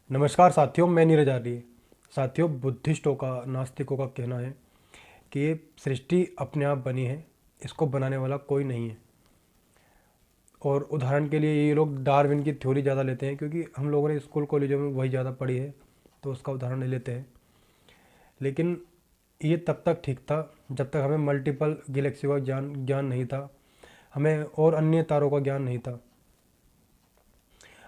नमस्कार साथियों, मैं नीरज आर्य। साथियों, बुद्धिस्टों का, नास्तिकों का कहना है कि ये सृष्टि अपने आप बनी है, इसको बनाने वाला कोई नहीं है। और उदाहरण के लिए ये लोग डार्विन की थ्योरी ज़्यादा लेते हैं, क्योंकि हम लोगों ने स्कूल कॉलेजों में वही ज़्यादा पढ़ी है, तो उसका उदाहरण ले लेते हैं। लेकिन ये तब तक ठीक था जब तक हमें मल्टीपल गैलेक्सियों का ज्ञान नहीं था, हमें और अन्य तारों का ज्ञान नहीं था।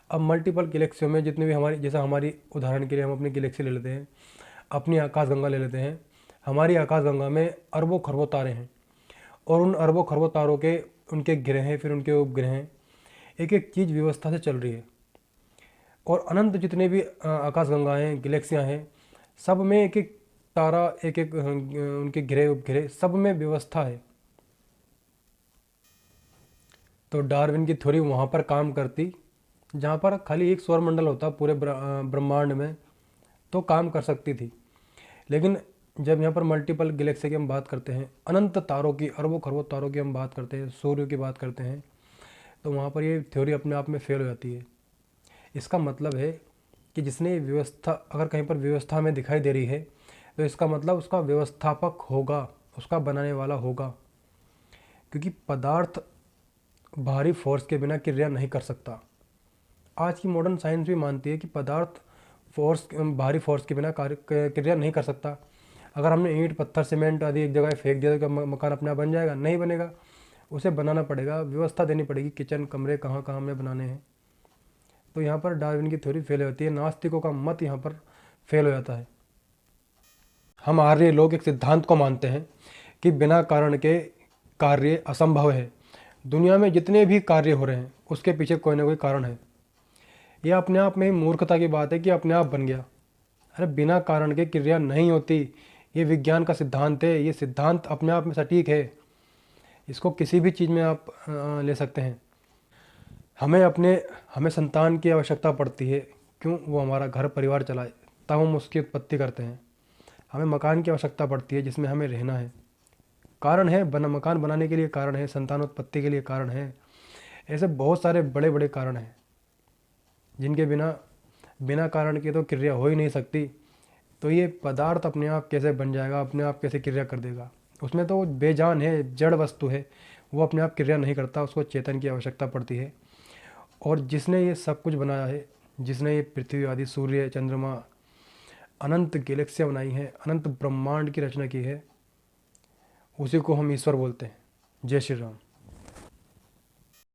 अब मल्टीपल गैलेक्सियों में जितने भी हमारी, जैसा हमारी उदाहरण के लिए हम अपनी गैलेक्सी ले लेते हैं, अपनी आकाशगंगा ले लेते हैं। हमारी आकाशगंगा में अरबों खरबों तारे हैं, और उन अरबों खरबों तारों के, उनके ग्रह हैं, फिर उनके उपग्रह हैं। एक एक चीज़ व्यवस्था से चल रही है। और अनंत जितने भी आकाशगंगाएँ हैं, गैलेक्सियाँ हैं, सब में एक एक तारा, एक एक उनके ग्रह उपग्रह, सब में व्यवस्था है। तो डार्विन की थ्योरी वहाँ पर काम करती जहाँ पर खाली एक सौरमंडल होता पूरे ब्रह्मांड में, तो काम कर सकती थी। लेकिन जब यहाँ पर मल्टीपल गैलेक्सी की हम बात करते हैं, अनंत तारों की, अरबों खरबों तारों की हम बात करते हैं, सूर्य की बात करते हैं, तो वहाँ पर ये थ्योरी अपने आप में फेल हो जाती है। इसका मतलब है कि जिसने व्यवस्था, अगर कहीं पर व्यवस्था में दिखाई दे रही है, तो इसका मतलब उसका व्यवस्थापक होगा, उसका बनाने वाला होगा। क्योंकि पदार्थ भारी फोर्स के बिना क्रिया नहीं कर सकता। आज की मॉडर्न साइंस भी मानती है कि पदार्थ भारी फोर्स के बिना क्रिया नहीं कर सकता। अगर हमने ईंट, पत्थर, सीमेंट आदि एक जगह फेंक दिया तो क्या मकान अपने आप बन जाएगा? नहीं बनेगा। उसे बनाना पड़ेगा, व्यवस्था देनी पड़ेगी, किचन, कमरे कहाँ कहाँ हमें बनाने हैं। तो यहाँ पर डार्विन की थ्योरी फेल हो जाती है, नास्तिकों का मत यहाँ पर फेल हो जाता है। हम आर्य लोग एक सिद्धांत को मानते हैं कि बिना कारण के कार्य असंभव है। दुनिया में जितने भी कार्य हो रहे हैं उसके पीछे कोई ना कोई कारण है। यह अपने आप में ही मूर्खता की बात है कि अपने आप बन गया। अरे बिना कारण के क्रिया नहीं होती। ये विज्ञान का सिद्धांत है, ये सिद्धांत अपने आप में सटीक है। इसको किसी भी चीज़ में आप ले सकते हैं। हमें संतान की आवश्यकता पड़ती है, क्यों? वो हमारा घर परिवार चलाए, तब हम उसकी उत्पत्ति करते हैं। हमें मकान की आवश्यकता पड़ती है जिसमें हमें रहना है। कारण है, मकान बनाने के लिए कारण है, संतानोत्पत्ति के लिए कारण है। ऐसे बहुत सारे बड़े बड़े कारण हैं जिनके बिना कारण के तो क्रिया हो ही नहीं सकती। तो ये पदार्थ अपने आप कैसे बन जाएगा, अपने आप कैसे क्रिया कर देगा? उसमें तो बेजान है, जड़ वस्तु है, वो अपने आप क्रिया नहीं करता, उसको चेतन की आवश्यकता पड़ती है। और जिसने ये सब कुछ बनाया है, जिसने ये पृथ्वी आदि, सूर्य, चंद्रमा, अनंत गैलेक्सियाँ बनाई हैं, अनंत ब्रह्मांड की रचना की है, उसी को हम ईश्वर बोलते हैं। जय श्री राम।